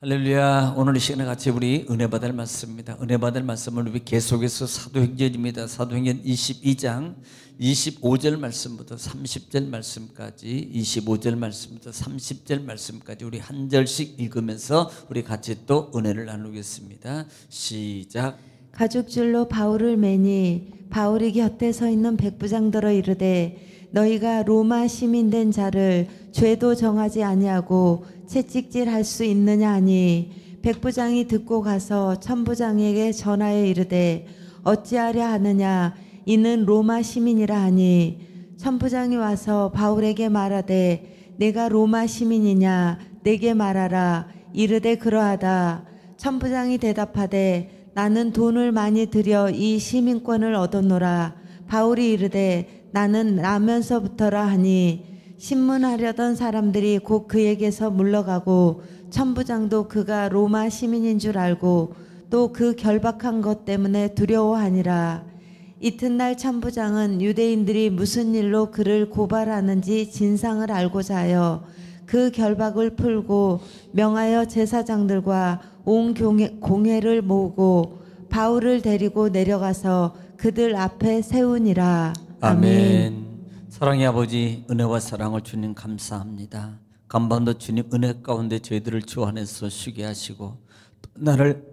할렐루야. 오늘 이 시간에 같이 우리 은혜 받을 말씀입니다. 은혜 받을 말씀을 우리 계속해서 사도행전입니다. 사도행전 22장 25절 말씀부터 30절 말씀까지, 25절 말씀부터 30절 말씀까지 우리 한 절씩 읽으면서 우리 같이 또 은혜를 나누겠습니다. 시작. 가죽줄로 바울을 매니 바울이 곁에 서 있는 백부장들어 이르되 너희가 로마 시민된 자를 죄도 정하지 아니하고 채찍질할 수 있느냐 하니, 백부장이 듣고 가서 천부장에게 전하여 이르되 어찌하려 하느냐, 이는 로마 시민이라 하니, 천부장이 와서 바울에게 말하되 내가 로마 시민이냐 내게 말하라. 이르되 그러하다. 천부장이 대답하되 나는 돈을 많이 들여 이 시민권을 얻었노라. 바울이 이르되 나는 나면서부터라 하니, 신문하려던 사람들이 곧 그에게서 물러가고 천부장도 그가 로마 시민인 줄 알고 또 그 결박한 것 때문에 두려워하니라. 이튿날 천부장은 유대인들이 무슨 일로 그를 고발하는지 진상을 알고자 하여 그 결박을 풀고 명하여 제사장들과 온 공회를 모으고 바울을 데리고 내려가서 그들 앞에 세우니라. 아멘. 사랑의 아버지, 은혜와 사랑을 주님 감사합니다. 간밤도 주님 은혜 가운데 저희들을 주 안에서 쉬게 하시고 또 나를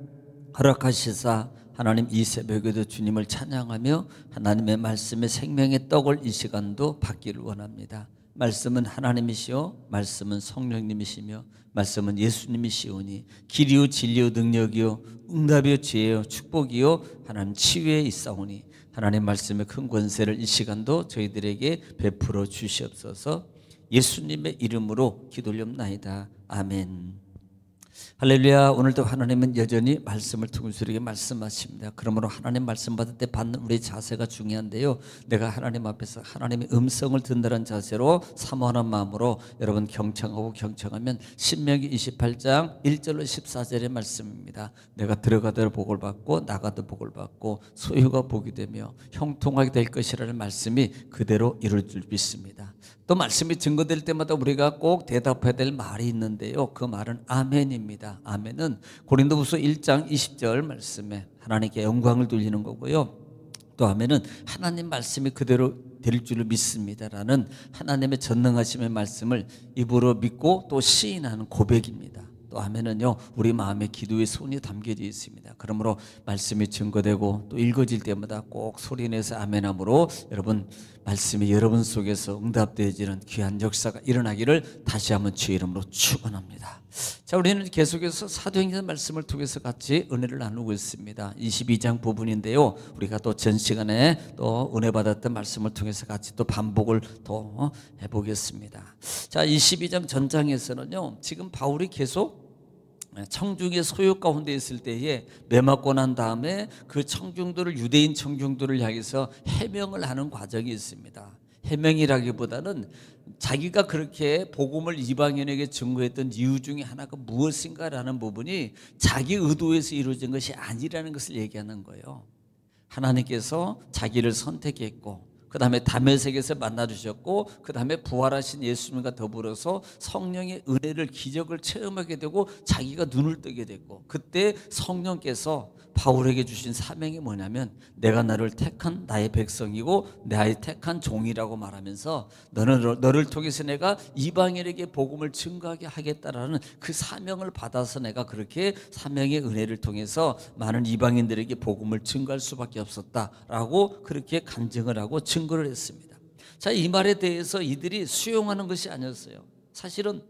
허락하시사 하나님 이 새벽에도 주님을 찬양하며 하나님의 말씀의 생명의 떡을 이 시간도 받기를 원합니다. 말씀은 하나님이시요 말씀은 성령님이시며 말씀은 예수님이시오니 길이요 진리요 능력이요 응답이요 지혜요 축복이요 하나님 치유에 있사오니 하나님 말씀의 큰 권세를 이 시간도 저희들에게 베풀어 주시옵소서. 예수님의 이름으로 기도올옵나이다. 아멘. 할렐루야. 오늘도 하나님은 여전히 말씀을 통해서 우리에게 말씀하십니다. 그러므로 하나님 말씀 받을 때 받는 우리의 자세가 중요한데요, 내가 하나님 앞에서 하나님의 음성을 듣는다는 자세로 사모하는 마음으로 여러분 경청하면 신명기 28장 1절로 14절의 말씀입니다. 내가 들어가도 복을 받고 나가도 복을 받고 소유가 복이 되며 형통하게 될 것이라는 말씀이 그대로 이룰 줄 믿습니다. 또 말씀이 증거될 때마다 우리가 꼭 대답해야 될 말이 있는데요, 그 말은 아멘입니다. 아멘은 고린도후서 1장 20절 말씀에 하나님께 영광을 돌리는 거고요, 또 아멘은 하나님 말씀이 그대로 될 줄을 믿습니다라는 하나님의 전능하심의 말씀을 입으로 믿고 또 시인하는 고백입니다. 또 아멘은요, 우리 마음의 기도의 손이 담겨져 있습니다. 그러므로 말씀이 증거되고 또 읽어질 때마다 꼭 소리내서 아멘함으로 여러분 말씀이 여러분 속에서 응답되어지는 귀한 역사가 일어나기를 다시 한번 주의 이름으로 축원합니다. 자, 우리는 계속해서 사도행전 말씀을 통해서 같이 은혜를 나누고 있습니다. 22장 부분인데요, 우리가 또 전 시간에 또 은혜 받았던 말씀을 통해서 같이 또 반복을 또 해보겠습니다. 자, 22장 전장에서는요, 지금 바울이 계속 청중의 소유 가운데 있을 때에 매맞고 난 다음에 그 청중들을, 유대인 청중들을 향해서 해명을 하는 과정이 있습니다. 해명이라기보다는 자기가 그렇게 복음을 이방인에게 증거했던 이유 중에 하나가 무엇인가라는 부분이 자기 의도에서 이루어진 것이 아니라는 것을 얘기하는 거예요. 하나님께서 자기를 선택했고 그 다음에 다메섹에서 만나주셨고 그 다음에 부활하신 예수님과 더불어서 성령의 은혜를, 기적을 체험하게 되고 자기가 눈을 뜨게 됐고, 그때 성령께서 바울에게 주신 사명이 뭐냐면 내가 너를 택한 나의 백성이고 나의 택한 종이라고 말하면서 너를 통해서 내가 이방인에게 복음을 증거하게 하겠다라는 그 사명을 받아서 내가 그렇게 사명의 은혜를 통해서 많은 이방인들에게 복음을 증거할 수밖에 없었다라고 그렇게 간증을 하고 증거를 했습니다. 자, 이 말에 대해서 이들이 수용하는 것이 아니었어요. 사실은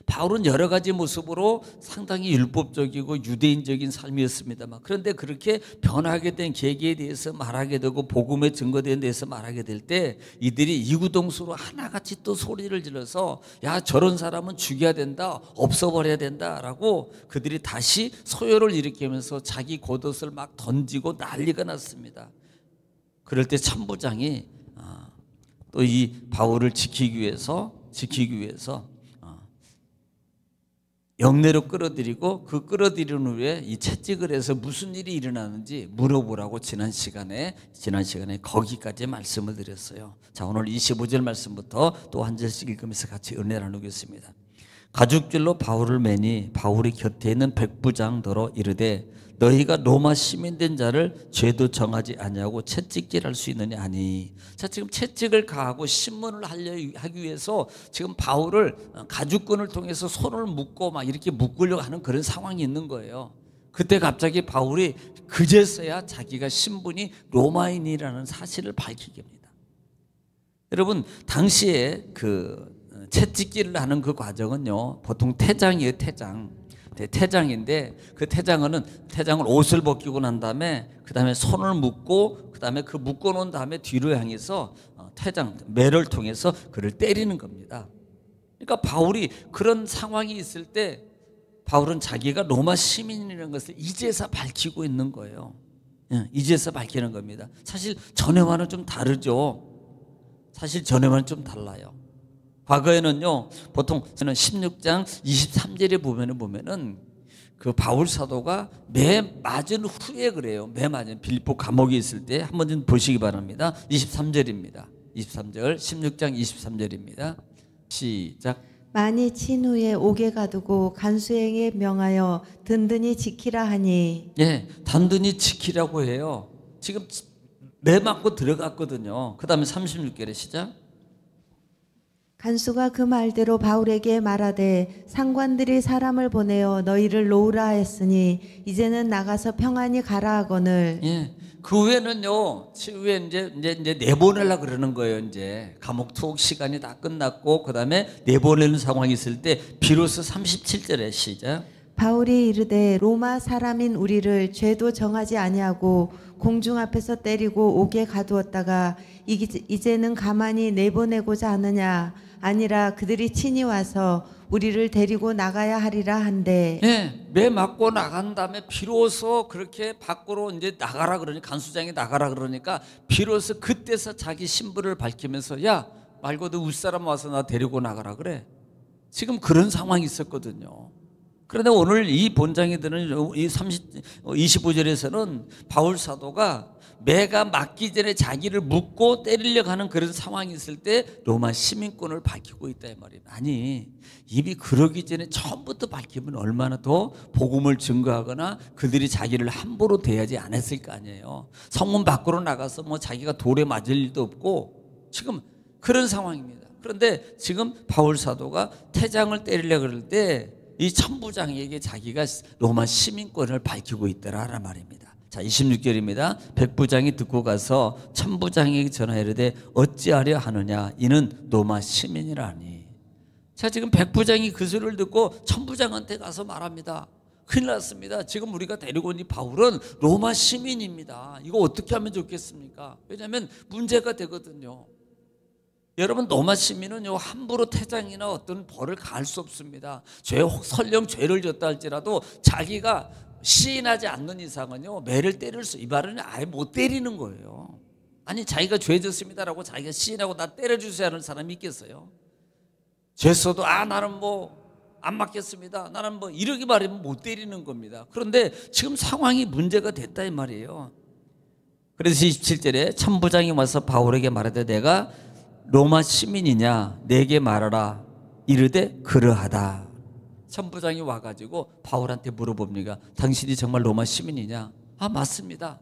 바울은 여러 가지 모습으로 상당히 율법적이고 유대인적인 삶이었습니다만, 그런데 그렇게 변하게 된 계기에 대해서 말하게 되고 복음의 증거된 데서 말하게 될 때 이들이 이구동성으로 하나같이 또 소리를 질러서 야, 저런 사람은 죽여야 된다, 없어버려야 된다라고 그들이 다시 소요를 일으키면서 자기 겉옷을 막 던지고 난리가 났습니다. 그럴 때 천부장이 또 이 바울을 지키기 위해서 영내로 끌어들이고 그 끌어들인 후에 이 채찍을 해서 무슨 일이 일어나는지 물어보라고 지난 시간에 거기까지 말씀을 드렸어요. 자, 오늘 25절 말씀부터 또 한 절씩 읽으면서 같이 은혜 나누겠습니다. 가죽줄로 바울을 매니 바울이 곁에 있는 백부장더러 이르되 너희가 로마 시민된 자를 죄도 정하지 아니하고 채찍질할 수 있느냐 하니. 자, 지금 채찍을 가하고 신문을 하기 위해서 지금 바울을 가죽끈을 통해서 손을 묶고 막 이렇게 묶으려고 하는 그런 상황이 있는 거예요. 그때 갑자기 바울이 그제서야 자기가 신분이 로마인이라는 사실을 밝히게 합니다. 여러분, 당시에 그 채찍질을 하는 그 과정은요, 보통 태장이에요. 태장인데 그 태장을 옷을 벗기고 난 다음에 그 다음에 손을 묶고 그 다음에 그 묶어놓은 다음에 뒤로 향해서 매를 통해서 그를 때리는 겁니다. 그러니까 바울이 그런 상황이 있을 때 바울은 자기가 로마 시민이라는 것을 이제서 밝히고 있는 거예요. 이제서 밝히는 겁니다. 사실 전에와는 좀 다르죠. 사실 전에와는 좀 달라요. 과거에는요, 보통 저는 16장 23절에 보면은 그 바울 사도가 매 맞은 후에 그래요. 매 맞은 빌립보 감옥에 있을 때 한번 좀 보시기 바랍니다. 23절입니다. 23절, 16장 23절입니다. 시작. 많이 친 후에 옥에 가두고 간수에게 명하여 든든히 지키라 하니. 예, 단든히 지키라고 해요. 지금 매 맞고 들어갔거든요. 그 다음에 36절에 시작. 간수가 그 말대로 바울에게 말하되 상관들이 사람을 보내어 너희를 놓으라 하였으니 이제는 나가서 평안히 가라 하거늘. 예, 그 후에는요, 후에 이제 내보내려 그러는 거예요. 이제 감옥 투옥 시간이 다 끝났고 그 다음에 내보내는 상황이 있을 때 비로소 37절에 시작. 바울이 이르되 로마 사람인 우리를 죄도 정하지 아니하고 공중 앞에서 때리고 옥에 가두었다가 이제는 가만히 내보내고자 하느냐. 아니라 그들이 친히 와서 우리를 데리고 나가야 하리라 한데. 예, 매 맞고 나간 다음에 비로소 그렇게 밖으로 이제 나가라 그러니까, 간수장이 나가라 그러니까 비로소 그때서 자기 신분을 밝히면서 야, 말고도 윗사람 와서 나 데리고 나가라 그래. 지금 그런 상황이 있었거든요. 그런데 오늘 이 본장에 드는 이 25절에서는 바울 사도가 매가 맞기 전에 자기를 묶고 때리려고 하는 그런 상황이 있을 때 로마 시민권을 밝히고 있다 이 말이에요. 아니, 이미 그러기 전에 처음부터 밝히면 얼마나 더 복음을 증거하거나 그들이 자기를 함부로 대하지 않았을 거 아니에요. 성문 밖으로 나가서 뭐 자기가 돌에 맞을 일도 없고 지금 그런 상황입니다. 그런데 지금 바울 사도가 태장을 때리려고 그럴 때 이 천부장에게 자기가 로마 시민권을 밝히고 있더라라는 말입니다. 자, 26절입니다. 백부장이 듣고 가서 천부장에게 전하이르되 어찌하려 하느냐, 이는 로마 시민이라니. 자, 지금 백부장이 그 소리를 듣고 천부장한테 가서 말합니다. 큰일 났습니다. 지금 우리가 데리고 온 이 바울은 로마 시민입니다. 이거 어떻게 하면 좋겠습니까? 왜냐하면 문제가 되거든요. 여러분, 로마 시민은요, 함부로 태장이나 어떤 벌을 가할 수 없습니다. 설령 죄를 졌다 할지라도 자기가 시인하지 않는 이상은요, 매를 때릴 수, 이 말은 아예 못 때리는 거예요. 아니, 자기가 죄 졌습니다라고 자기가 시인하고 나 때려주세요 하는 사람이 있겠어요? 죄 써도 나는 뭐 안 맞겠습니다, 나는 뭐 이렇게 말하면 못 때리는 겁니다. 그런데 지금 상황이 문제가 됐다 이 말이에요. 그래서 27절에 천부장이 와서 바울에게 말하되 내가 로마 시민이냐 내게 말하라 이르되 그러하다. 천부장이 와가지고 바울한테 물어봅니다. 당신이 정말 로마 시민이냐? 아, 맞습니다.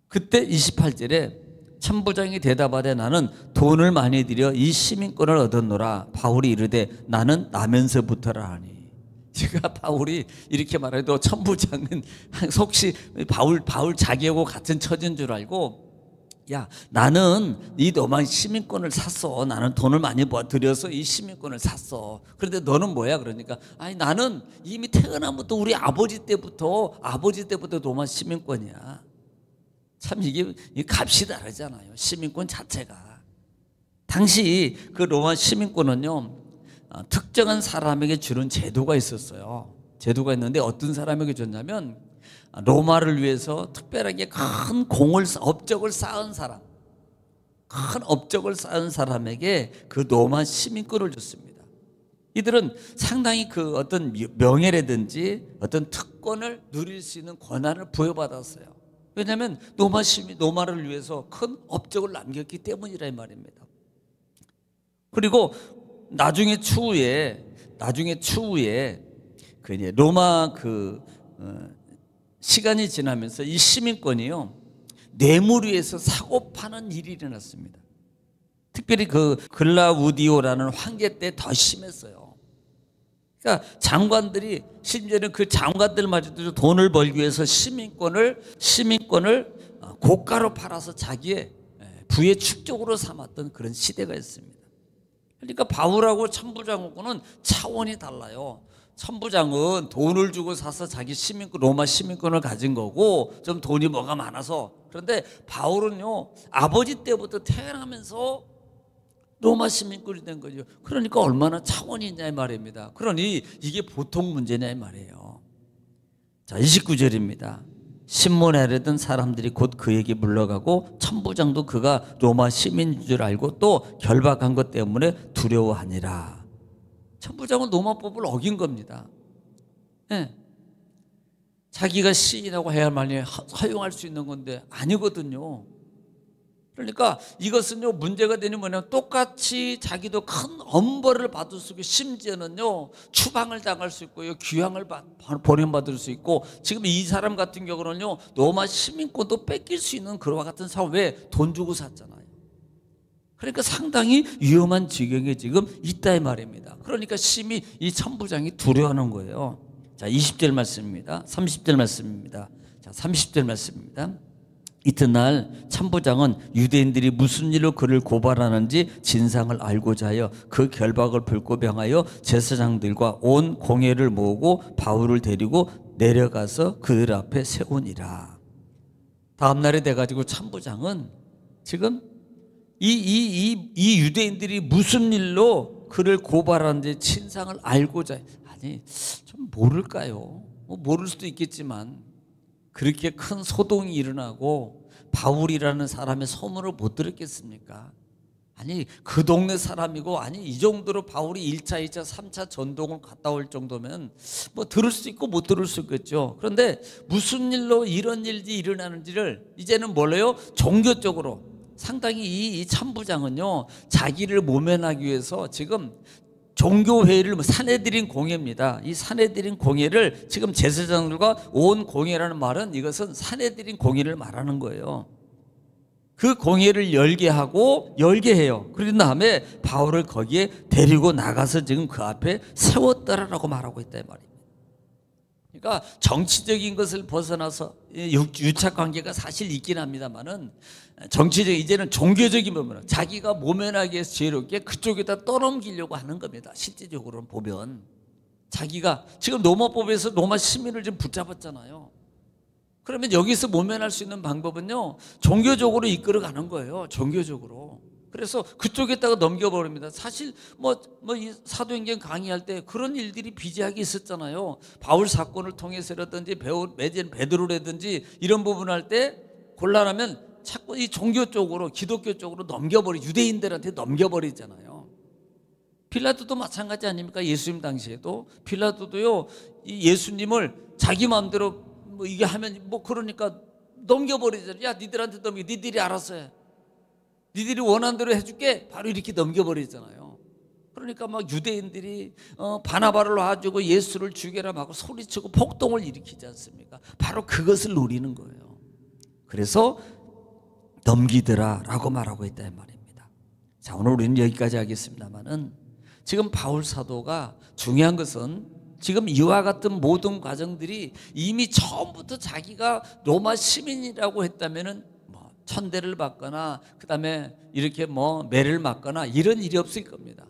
그때 28절에 천부장이 대답하되 나는 돈을 많이 들여 이 시민권을 얻었노라. 바울이 이르되 나는 나면서부터라 하니. 제가 바울이 이렇게 말해도 천부장은 혹시 바울 자기하고 같은 처지인 줄 알고, 야, 나는 이 로마 시민권을 샀어. 나는 돈을 많이 들여서 이 시민권을 샀어. 그런데 너는 뭐야? 그러니까 아니, 나는 이미 태어나부터 우리 아버지 때부터 로마 시민권이야. 참 이게 값이 다르잖아요. 시민권 자체가. 당시 그 로마 시민권은요, 특정한 사람에게 주는 제도가 있었어요. 제도가 있는데 어떤 사람에게 줬냐면 로마를 위해서 특별하게 큰 업적을 쌓은 사람에게 그 로마 시민권을 줬습니다. 이들은 상당히 그 어떤 명예라든지 어떤 특권을 누릴 수 있는 권한을 부여받았어요. 왜냐하면 로마를 위해서 큰 업적을 남겼기 때문이라 이 말입니다. 그리고 나중에 추후에 나중에 추후에 그 이제 로마 시간이 지나면서 이 시민권이요 뇌물 위에서 사고 파는 일이 일어났습니다. 특별히 그 글라우디오라는 황제 때 더 심했어요. 그러니까 장관들이 심지어는 그 장관들마저도 돈을 벌기 위해서 시민권을 고가로 팔아서 자기의 부의 축적으로 삼았던 그런 시대가 있습니다. 그러니까 바울하고 천부장하고는 차원이 달라요. 천부장은 돈을 주고 사서 자기 로마 시민권을 가진 거고 좀 돈이 뭐가 많아서. 그런데 바울은요 아버지 때부터 태어나면서 로마 시민권이 된 거죠. 그러니까 얼마나 차원이 있냐 이 말입니다. 그러니 이게 보통 문제냐 이 말이에요. 자, 29절입니다. 신문하려던 사람들이 곧 그에게 물러가고 천부장도 그가 로마 시민인 줄 알고 또 결박한 것 때문에 두려워하니라. 천부장은 로마법을 어긴 겁니다. 네. 자기가 시인하고 해야 말이 허용할 수 있는 건데 아니거든요. 그러니까 이것은요 문제가 되는 뭐냐면 똑같이 자기도 큰 엄벌을 받을 수 있고 심지어는요 추방을 당할 수 있고요 귀향을 보내받을 수 있고 지금 이 사람 같은 경우는요 로마 시민권도 뺏길 수 있는 그와 같은 상황. 왜? 돈 주고 샀잖아요. 그러니까 상당히 위험한 지경에 지금 있다 이 말입니다. 그러니까 심히 이 천부장이 두려워하는 거예요. 자, 20절 말씀입니다. 30절 말씀입니다. 자, 30절 말씀입니다. 이튿날 천부장은 유대인들이 무슨 일로 그를 고발하는지 진상을 알고자 하여 그 결박을 불고병하여 제사장들과 온 공회를 모으고 바울을 데리고 내려가서 그들 앞에 세우니라. 다음 날에 돼가지고 천부장은 지금 이 유대인들이 무슨 일로 그를 고발하는지 진상을 알고자 해요. 아니 좀 모를까요? 뭐 모를 수도 있겠지만 그렇게 큰 소동이 일어나고 바울이라는 사람의 소문을 못 들었겠습니까? 아니 그 동네 사람이고 아니 이 정도로 바울이 1차, 2차, 3차 전동을 갔다 올 정도면 뭐 들을 수 있고 못 들을 수 있겠죠. 그런데 무슨 일로 이런 일이 일어나는지를 이제는 몰라요. 종교적으로 상당히 이 천부장은요 자기를 모면하기 위해서 지금 종교회의를 사내들인 공회입니다. 이 사내들인 공회를 지금 제사장들과 온 공회라는 말은 이것은 사내들인 공회를 말하는 거예요. 그 공회를 열게 해요. 그런 다음에 바울을 거기에 데리고 나가서 지금 그 앞에 세웠더라라고 말하고 있다 이 말입니다. 그러니까 정치적인 것을 벗어나서 유착 관계가 사실 있긴 합니다만은 이제는 종교적인 부분은 자기가 모면하기 위해서 지혜롭게 그쪽에다 떠넘기려고 하는 겁니다. 실제적으로는 보면 자기가 지금 로마법에서 로마 시민을 좀 붙잡았잖아요. 그러면 여기서 모면할 수 있는 방법은요 종교적으로 이끌어가는 거예요. 종교적으로. 그래서 그쪽에다가 넘겨버립니다. 사실 이 사도행전 강의할 때 그런 일들이 비재하게 있었잖아요. 바울 사건을 통해서라든지 베드로라든지 이런 부분을 할 때 곤란하면 자꾸 이 종교 쪽으로 기독교 쪽으로 유대인들한테 넘겨버리잖아요. 빌라도도 마찬가지 아닙니까? 예수님 당시에도 빌라도도요 이 예수님을 자기 마음대로 이게 하면 그러니까 넘겨버리잖아요. 야 니들한테 니들이 알아서 해. 니들이 원하는 대로 해줄게. 바로 이렇게 넘겨버리잖아요. 그러니까 막 유대인들이 바나바를 놔주고 예수를 죽여라 하고 소리치고 폭동을 일으키지 않습니까? 바로 그것을 노리는 거예요. 그래서 넘기더라라고 말하고 있다 이 말입니다. 자, 오늘 우리는 여기까지 하겠습니다만은 지금 바울 사도가 중요한 것은 지금 이와 같은 모든 과정들이 이미 처음부터 자기가 로마 시민이라고 했다면은 천대를 받거나 그다음에 이렇게 매를 맞거나 이런 일이 없을 겁니다.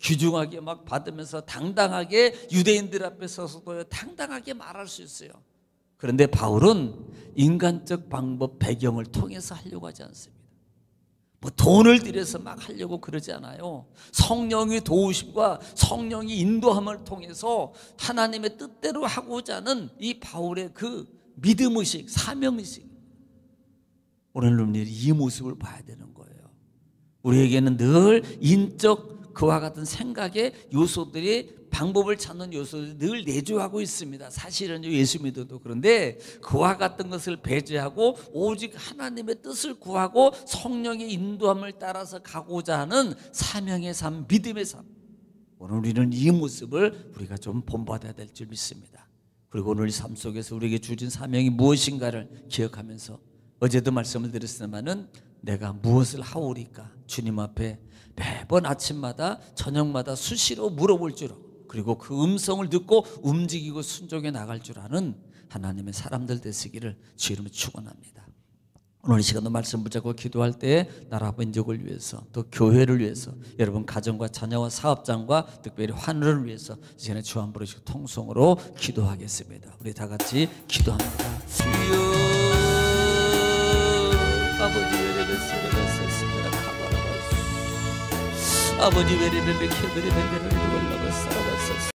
귀중하게 막 받으면서 당당하게 유대인들 앞에 서서도 당당하게 말할 수 있어요. 그런데 바울은 인간적 방법 배경을 통해서 하려고 하지 않습니다. 돈을 들여서 막 하려고 그러지 않아요. 성령의 도우심과 성령의 인도함을 통해서 하나님의 뜻대로 하고자 하는 이 바울의 그 믿음의식, 사명의식. 오늘 우리는 이 모습을 봐야 되는 거예요. 우리에게는 늘 인적 그와 같은 생각의 요소들이 방법을 찾는 요소들이 늘 내주하고 있습니다. 사실은 예수 믿어도. 그런데 그와 같은 것을 배제하고 오직 하나님의 뜻을 구하고 성령의 인도함을 따라서 가고자 하는 사명의 삶, 믿음의 삶. 오늘 우리는 이 모습을 우리가 좀 본받아야 될 줄 믿습니다. 그리고 오늘 삶 속에서 우리에게 주신 사명이 무엇인가를 기억하면서 어제도 말씀을 드렸지만은 내가 무엇을 하오리까 주님 앞에 매번 아침마다 저녁마다 수시로 물어볼 줄, 그리고 그 음성을 듣고 움직이고 순종해 나갈 줄 아는 하나님의 사람들 되시기를 주 이름으로 축원합니다. 오늘 이 시간도 말씀 붙잡고 기도할 때에 나라 민족을 위해서, 또 교회를 위해서, 여러분 가정과 자녀와 사업장과 특별히 하늘을 위해서 이 시간에 주 한 부르시고 통성으로 기도하겠습니다. 우리 다 같이 기도합니다. 주여 아버지 외래베스레베스레베스레 카바라바스 아버지 외래베베 케베레베베레 올라바스